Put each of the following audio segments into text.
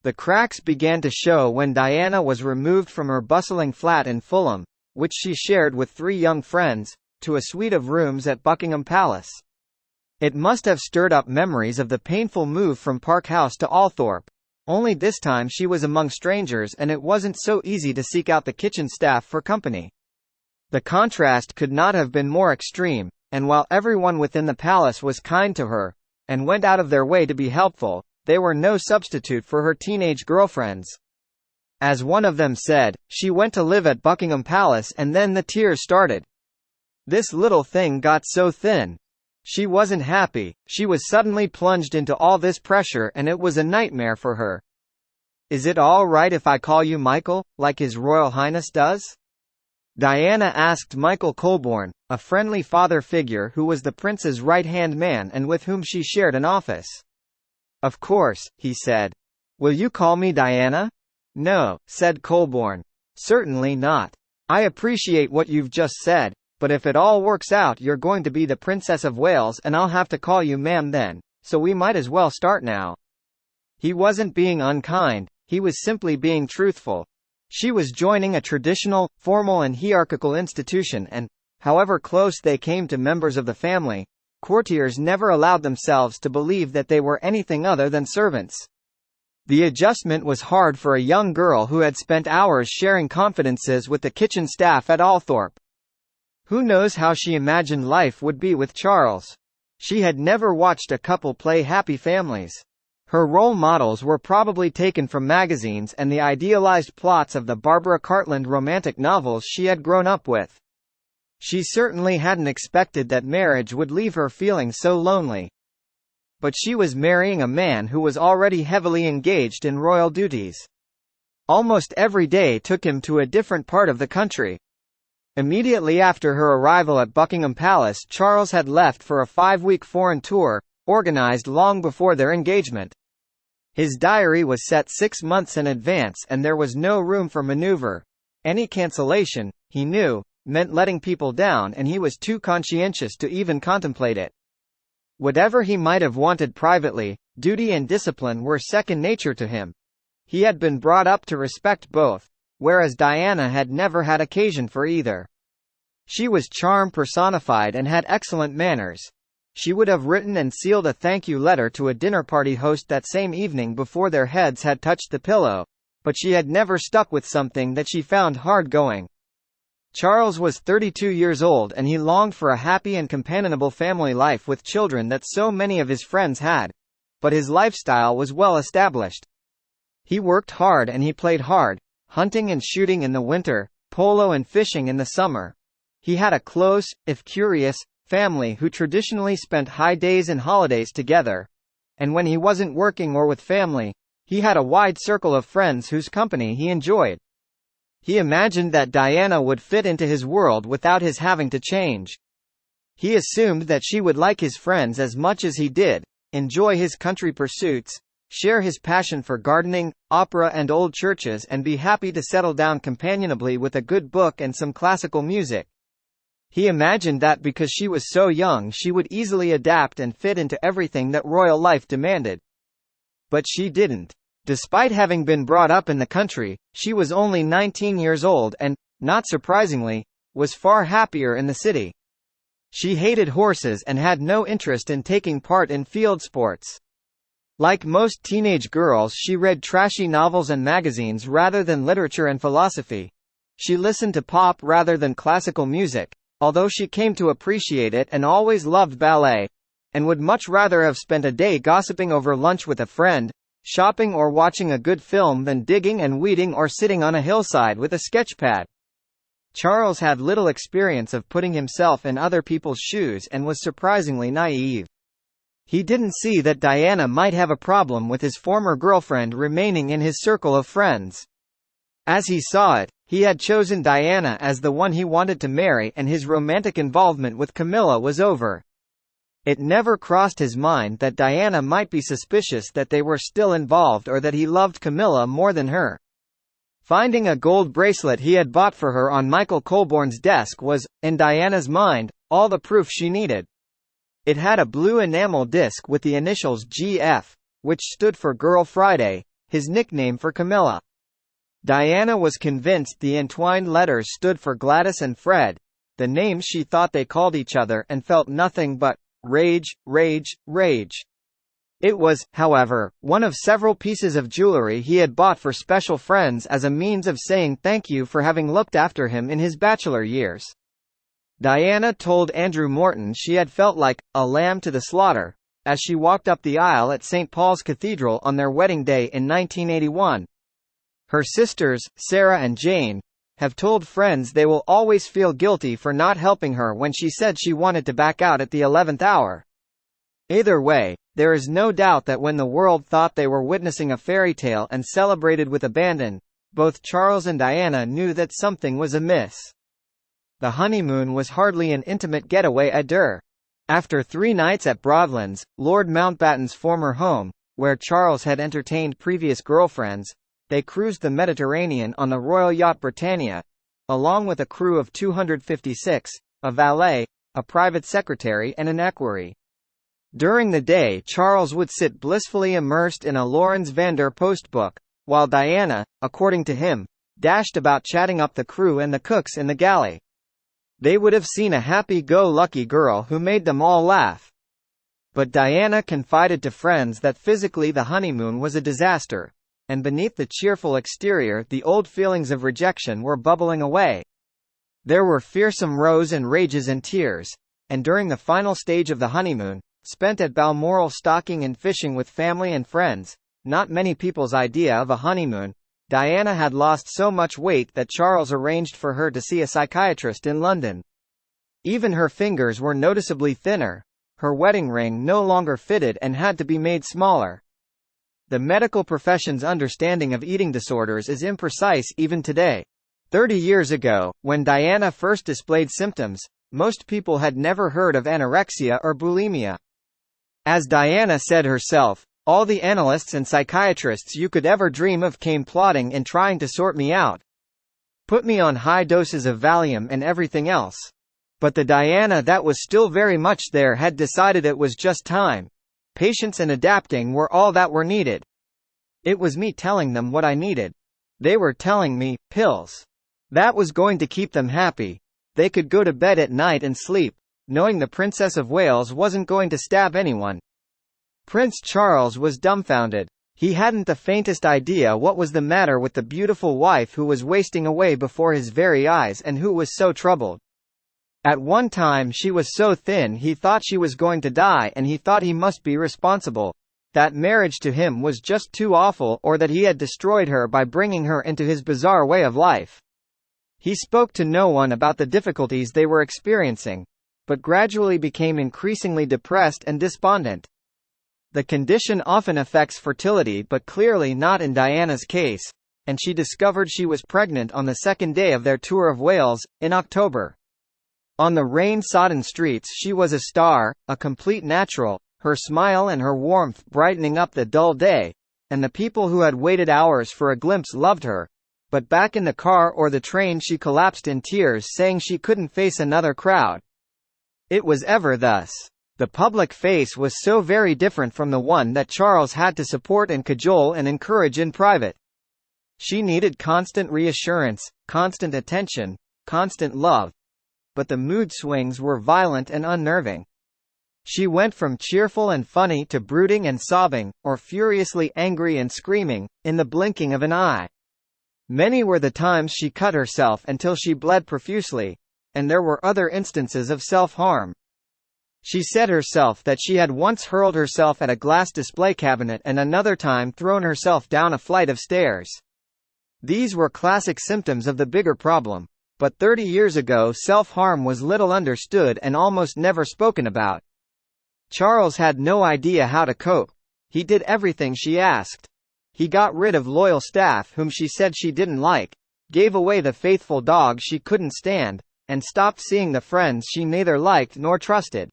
The cracks began to show when Diana was removed from her bustling flat in Fulham, which she shared with 3 young friends, to a suite of rooms at Buckingham Palace. It must have stirred up memories of the painful move from Park House to Althorpe. Only this time she was among strangers and it wasn't so easy to seek out the kitchen staff for company. The contrast could not have been more extreme, and while everyone within the palace was kind to her, and went out of their way to be helpful, they were no substitute for her teenage girlfriends. As one of them said, she went to live at Buckingham Palace and then the tears started. This little thing got so thin. She wasn't happy, she was suddenly plunged into all this pressure and it was a nightmare for her. "Is it all right if I call you Michael, like His Royal Highness does?" Diana asked Michael Colborne, a friendly father figure who was the prince's right-hand man and with whom she shared an office. "Of course," he said. "Will you call me Diana?" "No," said Colborne. "Certainly not. I appreciate what you've just said, but if it all works out you're going to be the Princess of Wales and I'll have to call you ma'am then, so we might as well start now." He wasn't being unkind, he was simply being truthful. She was joining a traditional, formal and hierarchical institution and, however close they came to members of the family, courtiers never allowed themselves to believe that they were anything other than servants. The adjustment was hard for a young girl who had spent hours sharing confidences with the kitchen staff at Althorpe. Who knows how she imagined life would be with Charles? She had never watched a couple play happy families. Her role models were probably taken from magazines and the idealized plots of the Barbara Cartland romantic novels she had grown up with. She certainly hadn't expected that marriage would leave her feeling so lonely. But she was marrying a man who was already heavily engaged in royal duties. Almost every day took him to a different part of the country. Immediately after her arrival at Buckingham Palace, Charles had left for a 5-week foreign tour, organized long before their engagement. His diary was set 6 months in advance and there was no room for maneuver. Any cancellation, he knew, meant letting people down and he was too conscientious to even contemplate it. Whatever he might have wanted privately, duty and discipline were second nature to him. He had been brought up to respect both, whereas Diana had never had occasion for either. She was charm personified and had excellent manners. She would have written and sealed a thank you letter to a dinner party host that same evening before their heads had touched the pillow, but she had never stuck with something that she found hard going. Charles was 32 years old and he longed for a happy and companionable family life with children that so many of his friends had. But his lifestyle was well established. He worked hard and he played hard, hunting and shooting in the winter, polo and fishing in the summer. He had a close, if curious, family who traditionally spent high days and holidays together. And when he wasn't working or with family, he had a wide circle of friends whose company he enjoyed. He imagined that Diana would fit into his world without his having to change. He assumed that she would like his friends as much as he did, enjoy his country pursuits, share his passion for gardening, opera and old churches and be happy to settle down companionably with a good book and some classical music. He imagined that because she was so young she would easily adapt and fit into everything that royal life demanded. But she didn't. Despite having been brought up in the country, she was only 19 years old and, not surprisingly, was far happier in the city. She hated horses and had no interest in taking part in field sports. Like most teenage girls, she read trashy novels and magazines rather than literature and philosophy. She listened to pop rather than classical music, although she came to appreciate it and always loved ballet, and would much rather have spent a day gossiping over lunch with a friend, shopping or watching a good film than digging and weeding or sitting on a hillside with a sketchpad. Charles had little experience of putting himself in other people's shoes and was surprisingly naive. He didn't see that Diana might have a problem with his former girlfriend remaining in his circle of friends. As he saw it, he had chosen Diana as the one he wanted to marry and his romantic involvement with Camilla was over. It never crossed his mind that Diana might be suspicious that they were still involved or that he loved Camilla more than her. Finding a gold bracelet he had bought for her on Michael Colborne's desk was, in Diana's mind, all the proof she needed. It had a blue enamel disc with the initials GF, which stood for Girl Friday, his nickname for Camilla. Diana was convinced the entwined letters stood for Gladys and Fred, the names she thought they called each other, and felt nothing but rage, rage, rage. It was, however, one of several pieces of jewelry he had bought for special friends as a means of saying thank you for having looked after him in his bachelor years. Diana told Andrew Morton she had felt like a lamb to the slaughter as she walked up the aisle at St. Paul's Cathedral on their wedding day in 1981. Her sisters, Sarah and Jane, have told friends they will always feel guilty for not helping her when she said she wanted to back out at the 11th hour. Either way, there is no doubt that when the world thought they were witnessing a fairy tale and celebrated with abandon, both Charles and Diana knew that something was amiss. The honeymoon was hardly an intimate getaway à deux. After 3 nights at Broadlands, Lord Mountbatten's former home, where Charles had entertained previous girlfriends, they cruised the Mediterranean on the Royal Yacht Britannia, along with a crew of 256, a valet, a private secretary and an equerry. During the day Charles would sit blissfully immersed in a Laurens van der Post book, while Diana, according to him, dashed about chatting up the crew and the cooks in the galley. They would have seen a happy-go-lucky girl who made them all laugh. But Diana confided to friends that physically the honeymoon was a disaster, and beneath the cheerful exterior the old feelings of rejection were bubbling away. There were fearsome rows and rages and tears, and during the final stage of the honeymoon, spent at Balmoral stalking and fishing with family and friends, not many people's idea of a honeymoon, Diana had lost so much weight that Charles arranged for her to see a psychiatrist in London. Even her fingers were noticeably thinner, her wedding ring no longer fitted and had to be made smaller. The medical profession's understanding of eating disorders is imprecise even today. 30 years ago, when Diana first displayed symptoms, most people had never heard of anorexia or bulimia. As Diana said herself, all the analysts and psychiatrists you could ever dream of came plotting and trying to sort me out. Put me on high doses of Valium and everything else. But the Diana that was still very much there had decided it was just time. Patience and adapting were all that were needed. It was me telling them what I needed. They were telling me, pills. That was going to keep them happy. They could go to bed at night and sleep, knowing the Princess of Wales wasn't going to stab anyone. Prince Charles was dumbfounded. He hadn't the faintest idea what was the matter with the beautiful wife who was wasting away before his very eyes and who was so troubled. At one time she was so thin he thought she was going to die and he thought he must be responsible. That marriage to him was just too awful, or that he had destroyed her by bringing her into his bizarre way of life. He spoke to no one about the difficulties they were experiencing, but gradually became increasingly depressed and despondent. The condition often affects fertility, but clearly not in Diana's case, and she discovered she was pregnant on the second day of their tour of Wales, in October. On the rain-sodden streets she was a star, a complete natural, her smile and her warmth brightening up the dull day, and the people who had waited hours for a glimpse loved her. But back in the car or the train she collapsed in tears, saying she couldn't face another crowd. It was ever thus. The public face was so very different from the one that Charles had to support and cajole and encourage in private. She needed constant reassurance, constant attention, constant love. But the mood swings were violent and unnerving. She went from cheerful and funny to brooding and sobbing, or furiously angry and screaming, in the blinking of an eye. Many were the times she cut herself until she bled profusely, and there were other instances of self-harm. She said herself that she had once hurled herself at a glass display cabinet and another time thrown herself down a flight of stairs. These were classic symptoms of the bigger problem, but 30 years ago self-harm was little understood and almost never spoken about. Charles had no idea how to cope. He did everything she asked. He got rid of loyal staff whom she said she didn't like, gave away the faithful dog she couldn't stand, and stopped seeing the friends she neither liked nor trusted.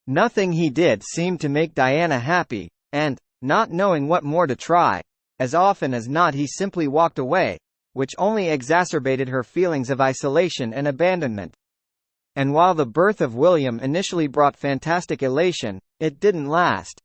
Nothing he did seemed to make Diana happy, and, not knowing what more to try, as often as not he simply walked away, which only exacerbated her feelings of isolation and abandonment. And while the birth of William initially brought fantastic elation, it didn't last.